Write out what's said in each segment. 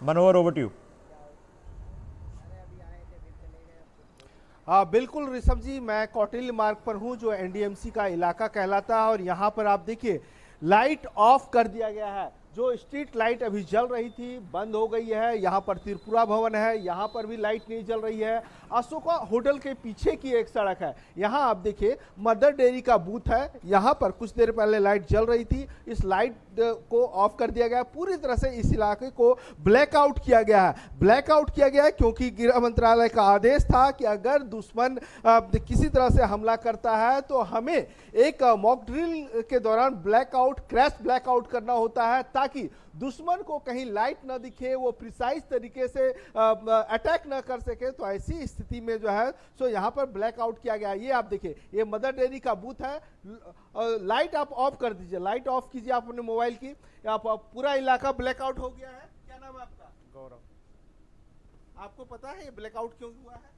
Manohar, over to you. बिल्कुल ऋषभ जी, मैं कौटिल्य मार्ग पर हूं जो एनडीएमसी का इलाका कहलाता है, और यहां पर आप देखिए लाइट ऑफ कर दिया गया है। जो स्ट्रीट लाइट अभी जल रही थी बंद हो गई है। यहाँ पर त्रिपुरा भवन है, यहाँ पर भी लाइट नहीं जल रही है। अशोका होटल के पीछे की एक सड़क है, यहाँ आप देखिए मदर डेयरी का बूथ है, यहाँ पर कुछ देर पहले लाइट जल रही थी। इस लाइट को ऑफ कर दिया गया, पूरी तरह से इस इलाके को ब्लैकआउट किया गया है। ब्लैकआउट किया गया है क्योंकि गृह मंत्रालय का आदेश था कि अगर दुश्मन किसी तरह से हमला करता है तो हमें एक मॉक ड्रिल के दौरान ब्लैकआउट, क्रैश ब्लैकआउट करना होता है, ताकि दुश्मन को कहीं लाइट न दिखे, वो प्रिसाइज तरीके से अटैक न कर सके। तो ऐसी स्थिति में जो है सो यहाँ पर ब्लैकआउट किया गया। ये आप देखिए, ये मदर डेयरी का बूथ है। लाइट आप ऑफ कर दीजिए, लाइट ऑफ कीजिए आप अपने मोबाइल की। आप पूरा इलाका ब्लैकआउट हो गया है। क्या नाम है आपका? गौरव। आपको पता है ये ब्लैकआउट क्यों हुआ है?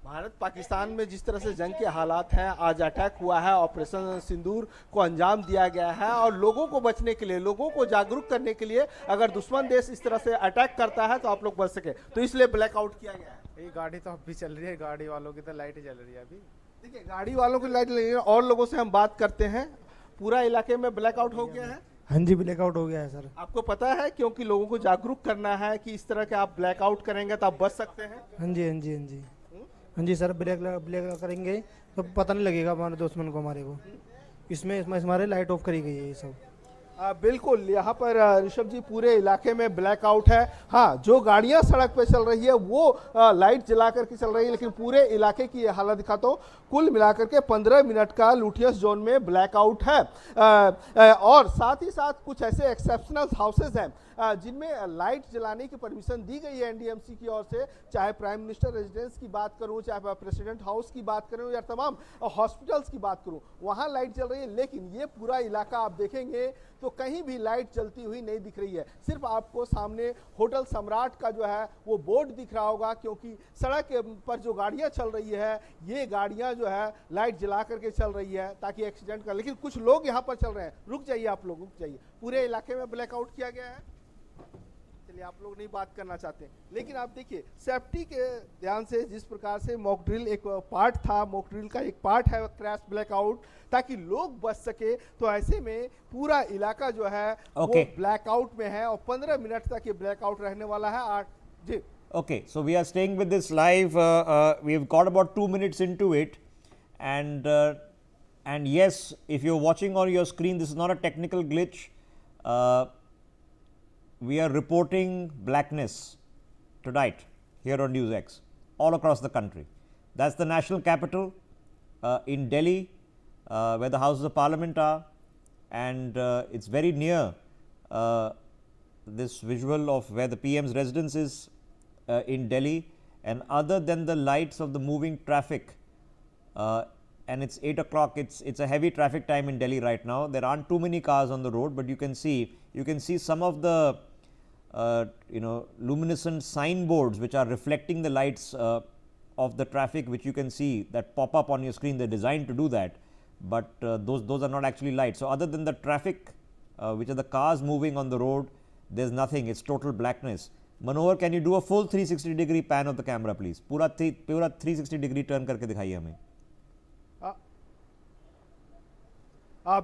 भारत पाकिस्तान में जिस तरह से जंग के हालात हैं, आज अटैक हुआ है, ऑपरेशन सिंदूर को अंजाम दिया गया है, और लोगों को बचने के लिए, लोगों को जागरूक करने के लिए, अगर दुश्मन देश इस तरह से अटैक करता है तो आप लोग बच सके, तो इसलिए ब्लैकआउट किया गया है। ये गाड़ी तो अब भी चल रही है, गाड़ी वालों की तो लाइट जल रही है अभी। देखिए, गाड़ी वालों की लाइट लगी है, और लोगों से हम बात करते हैं। पूरा इलाके में ब्लैकआउट हो गया है। हाँ जी, ब्लैकआउट हो गया है सर। आपको पता है, क्योंकि लोगों को जागरूक करना है कि इस तरह के आप ब्लैकआउट करेंगे तो आप बच सकते हैं। हाँ जी, हाँ जी, हाँ जी, हाँ जी सर। ब्लैक ब्लैक करेंगे तो पता नहीं लगेगा हमारे दुश्मन को, हमारे को। इसमें हमारे लाइट ऑफ करी गई है ये सब। बिल्कुल, यहाँ पर ऋषभ जी पूरे इलाके में ब्लैकआउट है। हाँ, जो गाड़ियां सड़क पे चल रही है वो लाइट जला करके चल रही है, लेकिन पूरे इलाके की हालत दिखाता हूँ। कुल मिलाकर के 15 मिनट का लुटियस जोन में ब्लैकआउट है। और साथ ही साथ कुछ ऐसे एक्सेप्शनल हाउसेज हैं जिनमें लाइट जलाने की परमिशन दी गई है एनडीएमसी की ओर से। चाहे प्राइम मिनिस्टर रेजिडेंस की बात करूं, चाहे प्रेसिडेंट हाउस की बात करूं, या तमाम हॉस्पिटल्स की बात करूं, वहां लाइट जल रही है। लेकिन ये पूरा इलाका आप देखेंगे तो कहीं भी लाइट जलती हुई नहीं दिख रही है। सिर्फ आपको सामने होटल सम्राट का जो है वो बोर्ड दिख रहा होगा, क्योंकि सड़क पर जो गाड़ियां चल रही है, ये गाड़ियां जो है लाइट जला करके चल रही है ताकि एक्सीडेंट का। लेकिन कुछ लोग यहाँ पर चल रहे हैं। रुक जाइए आप लोग, रुक जाइए। पूरे इलाके में ब्लैकआउट किया गया है। चलिए, आप लोग नहीं बात करना चाहते, लेकिन आप देखिए सेफ्टी के ध्यान से, जिस प्रकार से मॉक ड्रिल एक पार्ट था, मॉक ड्रिल का एक पार्ट है क्रैश ब्लैकआउट, ताकि लोग बच सके। तो ऐसे में पूरा इलाका जो है वो ब्लैकआउट में है, और 15 मिनट तक ये ब्लैकआउट रहने वाला है। 8 जी। Okay, so we are staying with this live. We've got about 2 minutes into it, and yes, if you're watching on your screen, this is not a technical glitch. We are reporting blackness tonight here on NewsX all across the country. That's the national capital in Delhi, where the Houses of Parliament are, and it's very near this visual of where the PM's residence is. In Delhi, and other than the lights of the moving traffic, and it's 8 o'clock, it's a heavy traffic time in Delhi right now. There aren't too many cars on the road, but you can see some of the luminescent signboards which are reflecting the lights of the traffic, which you can see that pop up on your screen. They're designed to do that, but those are not actually lights. So other than the traffic, which are the cars moving on the road, there's nothing. It's total blackness. Manohar, can you do a full 360-degree pan of the camera, please? पूरा 360-degree turn करके दिखाइए हमें।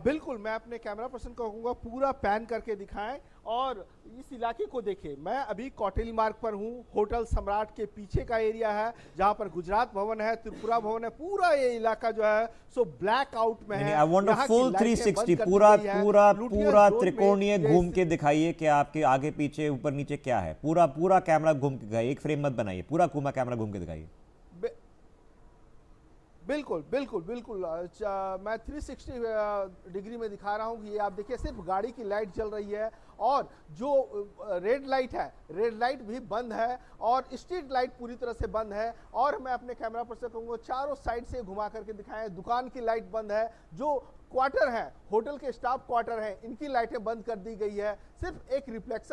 बिल्कुल, मैं अपने camera person को कहूँगा पूरा पैन करके दिखाएं, और इस इलाके को देखें। मैं अभी कौटिल्य मार्ग पर हूँ। होटल सम्राट के पीछे का एरिया है, जहाँ पर गुजरात भवन है, त्रिपुरा भवन है। पूरा ये इलाका जो है सो ब्लैक आउट में है। आई वांट अ फुल 360, पूरा त्रिकोणीय घूम के दिखाइए कि आपके आगे पीछे ऊपर नीचे क्या है। पूरा कैमरा घूम के दिखाइए, एक फ्रेम मत बनाइए, पूरा कैमरा घूम के दिखाइए। बिल्कुल बिल्कुल बिल्कुल। मैं 360 डिग्री में दिखा रहा हूँ कि ये आप देखिए, सिर्फ गाड़ी की लाइट जल रही है, और जो रेड लाइट है, रेड लाइट भी बंद है, और स्ट्रीट लाइट पूरी तरह से बंद है। और मैं अपने कैमरा पर से कहूँगा चारों साइड से घुमा करके दिखाएं। दुकान की लाइट बंद है, जो क्वार्टर है, होटल के स्टाफ क्वार्टर हैं, इनकी लाइटें बंद कर दी गई है। सिर्फ एक रिफ्लेक्शन